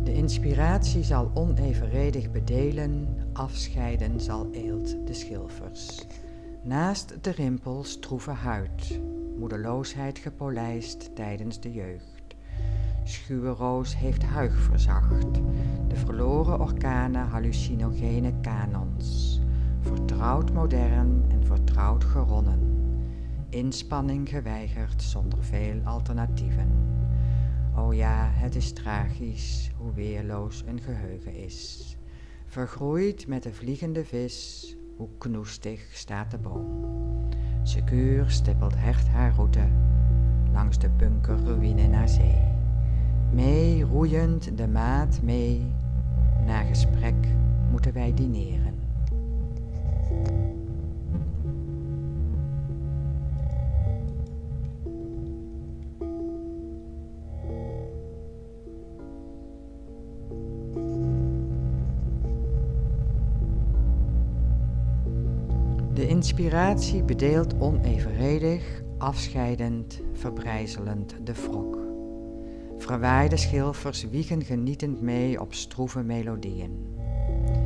De inspiratie zal onevenredig bedelen, afscheiden zal eelt de schilfers. Naast de rimpels troeve huid, moedeloosheid gepolijst tijdens de jeugd. Schuwe roos heeft huig verzacht, de verloren orkanen hallucinogene kanons. Vertrouwd modern en vertrouwd geronnen. Inspanning geweigerd zonder veel alternatieven. O ja, het is tragisch hoe weerloos een geheugen is. Vergroeid met de vliegende vis, hoe knoestig staat de boom. Secuur stippelt hecht haar route, langs de bunkerruïne naar zee. Mee roeiend de maat mee, na gesprek moeten wij dineren. De inspiratie bedeelt onevenredig, afscheidend, verbrijzelend de wrok. Verwaaide schilfers wiegen genietend mee op stroeve melodieën.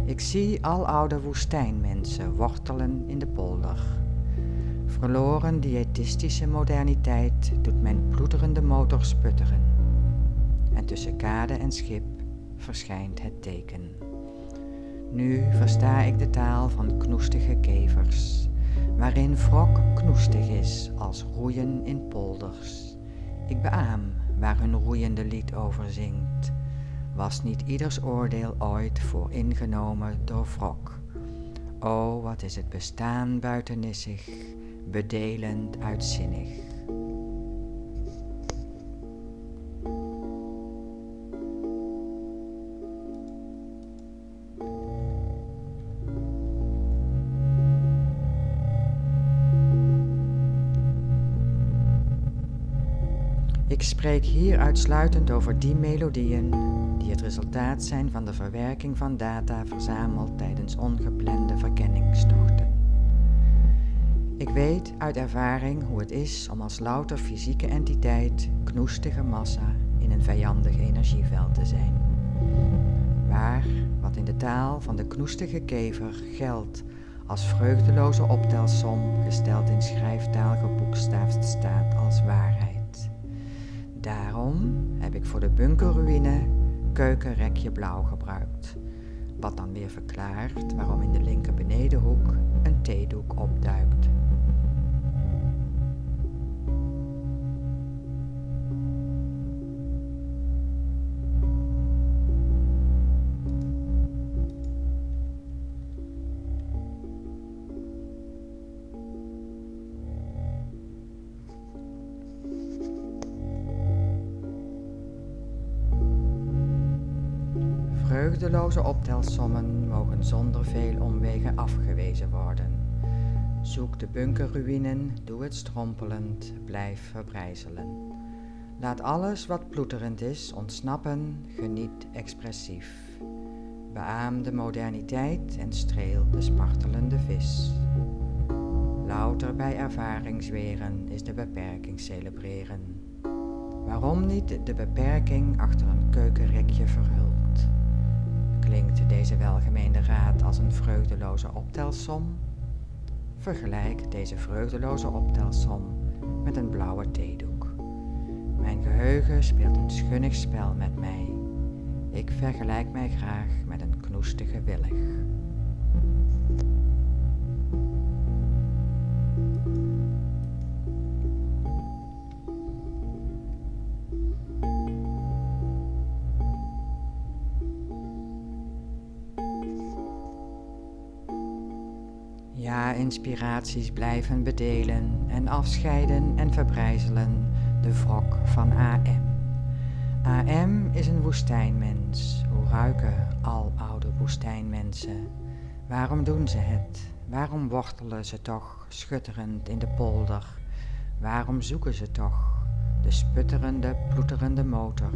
Ik zie aloude woestijnmensen wortelen in de polder. Verloren dieetistische moderniteit doet mijn ploeterende motor sputteren. En tussen kade en schip verschijnt het teken. Nu versta ik de taal van knoestige kevers, waarin wrok knoestig is als roeien in polders. Ik beaam waar hun roeiende lied over zingt. Was niet ieders oordeel ooit vooringenomen door wrok? O, wat is het bestaan buitennissig, bedelend uitzinnig. Ik spreek hier uitsluitend over die melodieën die het resultaat zijn van de verwerking van data verzameld tijdens ongeplande verkenningstochten. Ik weet uit ervaring hoe het is om als louter fysieke entiteit, knoestige massa, in een vijandig energieveld te zijn. Waar, wat in de taal van de knoestige kever geldt als vreugdeloze optelsom, gesteld in schrijftaal geboekstaafd staat als waarheid. Daarom heb ik voor de bunkerruïne keukenrekje blauw gebruikt, wat dan weer verklaart waarom in de linker benedenhoek een theedoek opduikt. Vreugdeloze optelsommen mogen zonder veel omwegen afgewezen worden. Zoek de bunkerruïnen, doe het strompelend, blijf verbrijzelen. Laat alles wat ploeterend is ontsnappen, geniet expressief. Beaam de moderniteit en streel de spartelende vis. Louter bij ervaring zweren is de beperking celebreren. Waarom niet de beperking achter een keukenrekje verhuld? Klinkt deze welgemeende raad als een vreugdeloze optelsom? Vergelijk deze vreugdeloze optelsom met een blauwe theedoek. Mijn geheugen speelt een schunnig spel met mij. Ik vergelijk mij graag met een knoestige willig. Ja, inspiraties blijven bedelen en afscheiden en verbrijzelen de wrok van AM. AM is een woestijnmens. Hoe ruiken aloude woestijnmensen? Waarom doen ze het? Waarom wortelen ze toch schutterend in de polder? Waarom zoeken ze toch de sputterende, ploeterende motor,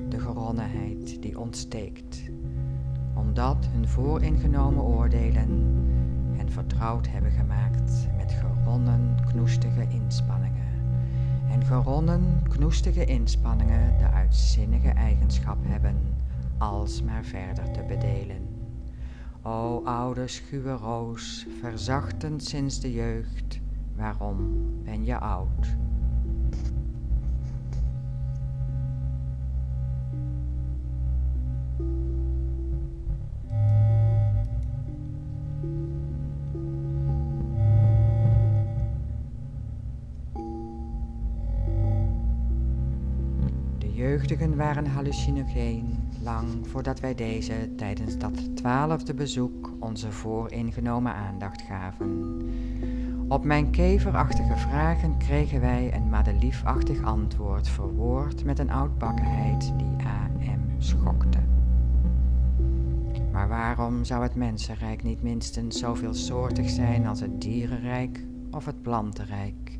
de geronnenheid die ontsteekt? omdat hun vooringenomen oordelen hen vertrouwd hebben gemaakt met geronnen, knoestige inspanningen. En geronnen, knoestige inspanningen de uitzinnige eigenschap hebben alsmaar verder te bedelen. O oude schuwe roos, verzachtend sinds de jeugd, waarom ben je oud? Jeugdigen waren hallucinogeen, lang voordat wij deze tijdens dat 12e bezoek onze vooringenomen aandacht gaven. Op mijn keverachtige vragen kregen wij een madeliefachtig antwoord verwoord met een oudbakkenheid die A.M. schokte. Maar waarom zou het mensenrijk niet minstens zoveelsoortig zijn als het dierenrijk of het plantenrijk?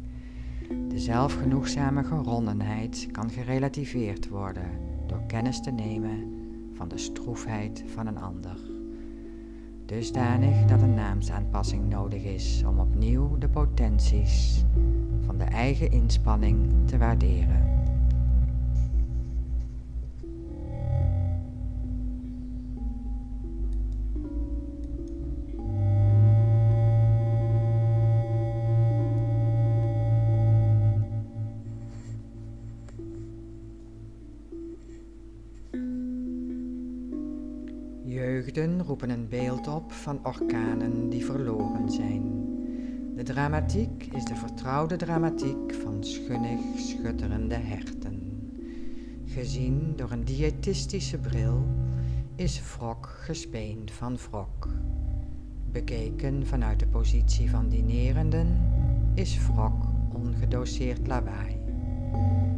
De zelfgenoegzame geronnenheid kan gerelativeerd worden door kennis te nemen van de stroefheid van een ander. Dusdanig dat een naamsaanpassing nodig is om opnieuw de potenties van de eigen inspanning te waarderen. Jeugden roepen een beeld op van orkanen die verloren zijn. De dramatiek is de vertrouwde dramatiek van schunnig schutterende herten. Gezien door een dietistische bril is wrok gespeend van wrok. Bekeken vanuit de positie van dinerenden is wrok ongedoseerd lawaai.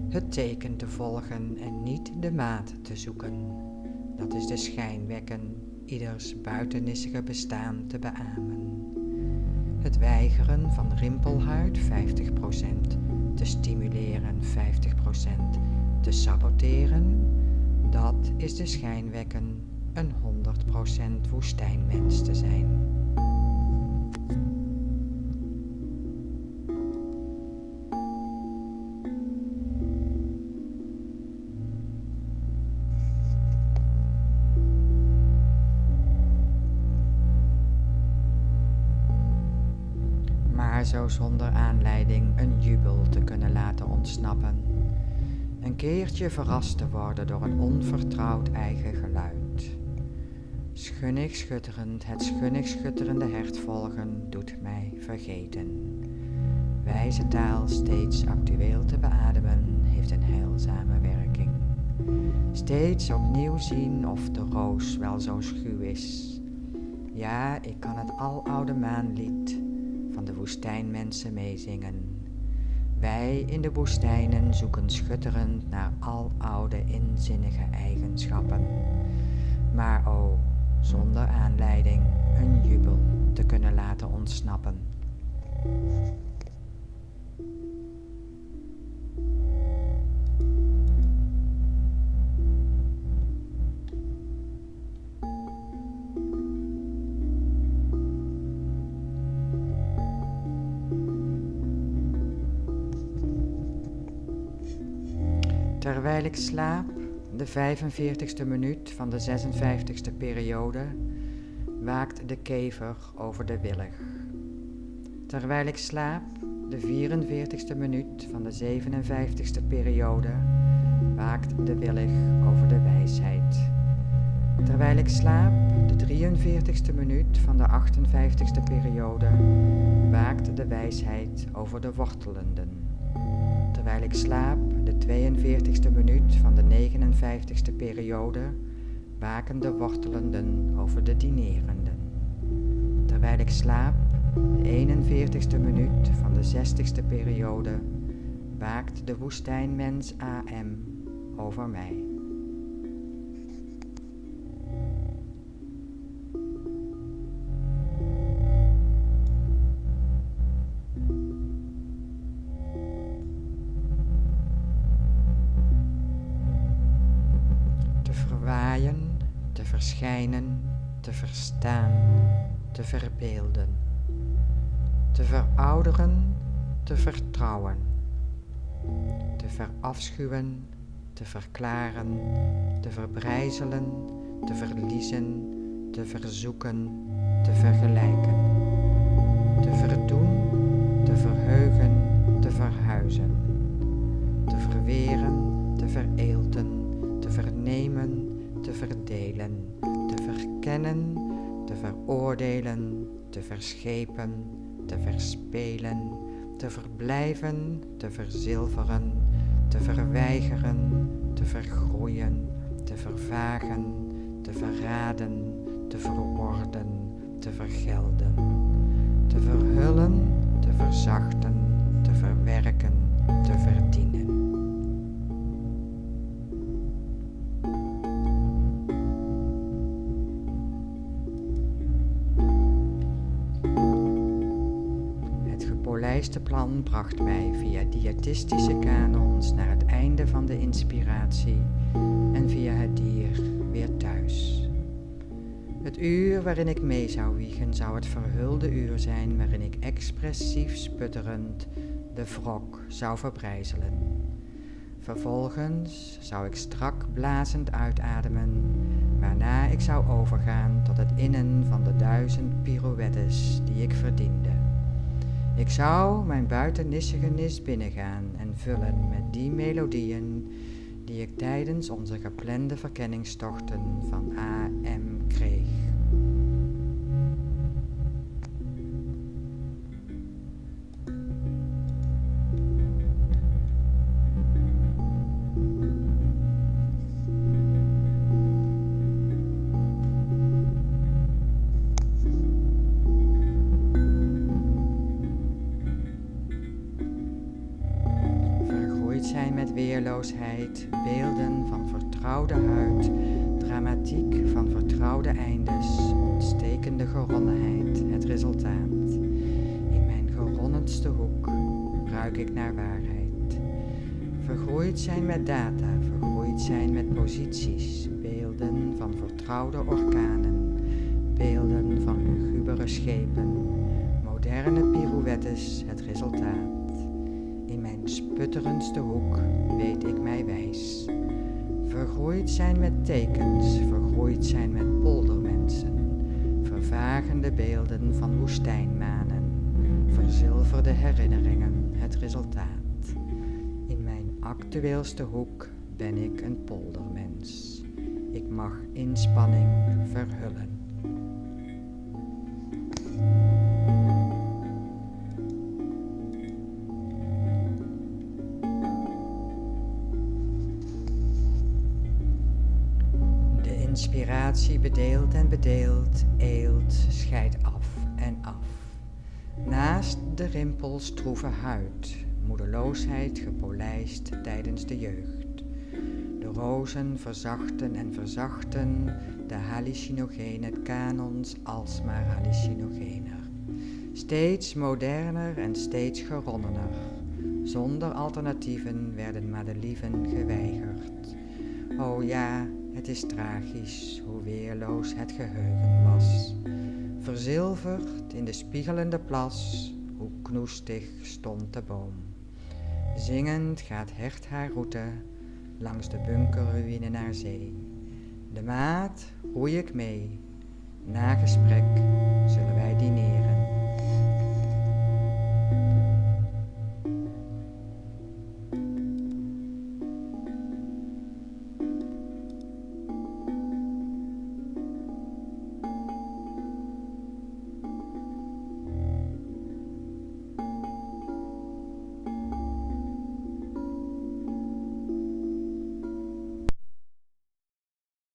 Het teken te volgen en niet de maat te zoeken. Dat is de schijn wekken, ieders buitennissige bestaan te beamen. Het weigeren van rimpelhuid 50% te stimuleren, 50% te saboteren, dat is de schijn wekken een 100% woestijnmens te zijn. Zo zonder aanleiding een jubel te kunnen laten ontsnappen. Een keertje verrast te worden door een onvertrouwd eigen geluid. Schunnig schutterend het schunnig schutterende hert volgen doet mij vergeten. Wijze taal steeds actueel te beademen heeft een heilzame werking. Steeds opnieuw zien of de roos wel zo schuw is. Ja, ik kan het aloude maanlied van de woestijnmensen meezingen. Wij in de woestijnen zoeken schutterend naar aloude inzinnige eigenschappen. Maar o, zonder aanleiding een jubel te kunnen laten ontsnappen. Terwijl ik slaap, de 45ste minuut van de 56ste periode, waakt de kever over de willig. Terwijl ik slaap, de 44ste minuut van de 57ste periode, waakt de willig over de wijsheid. Terwijl ik slaap, de 43ste minuut van de 58ste periode, waakt de wijsheid over de wortelenden. Terwijl ik slaap, de 42ste minuut van de 59ste periode, waken de wortelenden over de dinerenden. Terwijl ik slaap, de 41ste minuut van de 60ste periode, waakt de woestijnmens AM over mij. Te verschijnen, te verstaan, te verbeelden, te verouderen, te vertrouwen, te verafschuwen, te verklaren, te verbrijzelen, te verliezen, te verzoeken, te vergelijken, te verdoen, te verheugen, te verhuizen, te verweren, te vereelten, te vernemen, te verdelen, te verkennen, te veroordelen, te verschepen, te verspelen, te verblijven, te verzilveren, te verweigeren, te vergroeien, te vervagen, te verraden, te verworden, te vergelden, te verhullen, te verzachten, te verwerken, te verdienen. Het gepolijste plan bracht mij via diëtistische kanons naar het einde van de inspiratie en via het dier weer thuis. Het uur waarin ik mee zou wiegen zou het verhulde uur zijn waarin ik expressief sputterend de wrok zou verbrijzelen. Vervolgens zou ik strak blazend uitademen, waarna ik zou overgaan tot het innen van de 1000 pirouettes die ik verdiende. Ik zou mijn buitennissige nis binnengaan en vullen met die melodieën die ik tijdens onze geplande verkenningstochten van AM kreeg. Zijn met weerloosheid, beelden van vertrouwde huid, dramatiek van vertrouwde eindes, ontstekende geronnenheid, het resultaat. In mijn geronnendste hoek ruik ik naar waarheid. Vergroeid zijn met data, vergroeid zijn met posities, beelden van vertrouwde orkanen, beelden van lugubere schepen, moderne pirouettes, het resultaat. In mijn sputterendste hoek weet ik mij wijs. Vergroeid zijn met tekens, vergroeid zijn met poldermensen, vervagende beelden van woestijnmanen, verzilverde herinneringen, het resultaat. In mijn actueelste hoek ben ik een poldermens. Ik mag inspanning verhullen. Inspiratie bedeelt en bedeelt, eelt, scheidt af en af. Naast de rimpels troeve huid, moedeloosheid gepolijst tijdens de jeugd. De rozen verzachten en verzachten de hallucinogene kanons alsmaar hallucinogener. Steeds moderner en steeds geronnener. Zonder alternatieven werden madelieven geweigerd. O ja, het is tragisch hoe weerloos het geheugen was. Verzilverd in de spiegelende plas, hoe knoestig stond de boom. Zingend gaat hert haar route langs de bunkerruïne naar zee. De maat roei ik mee. Na gesprek zullen wij dineren.